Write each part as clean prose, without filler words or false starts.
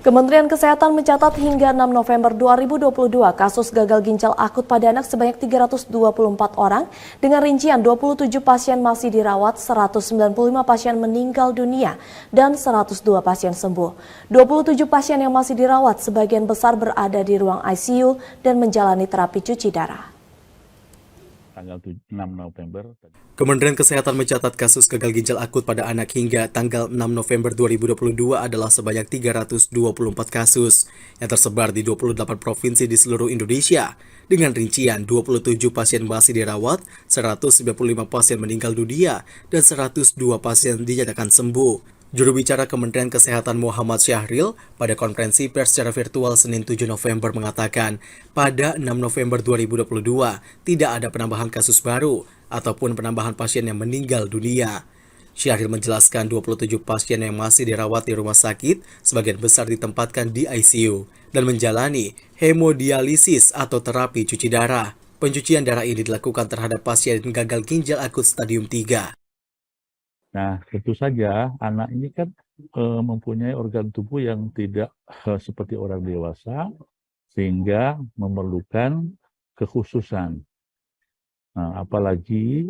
Kementerian Kesehatan mencatat hingga 6 November 2022 kasus gagal ginjal akut pada anak sebanyak 324 orang dengan rincian 27 pasien masih dirawat, 195 pasien meninggal dunia dan 102 pasien sembuh. 27 pasien yang masih dirawat sebagian besar berada di ruang ICU dan menjalani terapi cuci darah. Tanggal 6 November. Kementerian Kesehatan mencatat kasus gagal ginjal akut pada anak hingga tanggal 6 November 2022 adalah sebanyak 324 kasus yang tersebar di 28 provinsi di seluruh Indonesia dengan rincian 27 pasien masih dirawat, 195 pasien meninggal dunia, dan 102 pasien dinyatakan sembuh. Juru bicara Kementerian Kesehatan Muhammad Syahril pada konferensi pers secara virtual Senin 7 November mengatakan pada 6 November 2022 tidak ada penambahan kasus baru ataupun penambahan pasien yang meninggal dunia. Syahril menjelaskan 27 pasien yang masih dirawat di rumah sakit sebagian besar ditempatkan di ICU dan menjalani hemodialisis atau terapi cuci darah. Pencucian darah ini dilakukan terhadap pasien gagal ginjal akut stadium 3. Nah, tentu saja anak ini kan mempunyai organ tubuh yang tidak seperti orang dewasa, sehingga memerlukan kekhususan. Nah, apalagi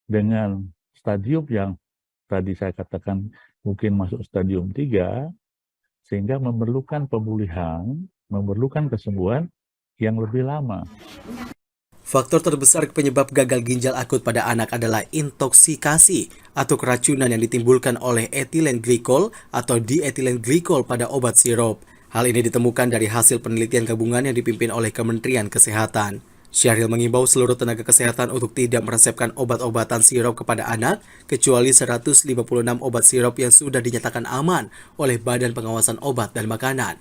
dengan stadium yang tadi saya katakan mungkin masuk stadium 3, sehingga memerlukan pemulihan, memerlukan kesembuhan yang lebih lama. Faktor terbesar penyebab gagal ginjal akut pada anak adalah intoksikasi atau keracunan yang ditimbulkan oleh etilen glikol atau dietilen glikol pada obat sirup. Hal ini ditemukan dari hasil penelitian gabungan yang dipimpin oleh Kementerian Kesehatan. Syahril mengimbau seluruh tenaga kesehatan untuk tidak meresepkan obat-obatan sirup kepada anak, kecuali 156 obat sirup yang sudah dinyatakan aman oleh Badan Pengawasan Obat dan Makanan.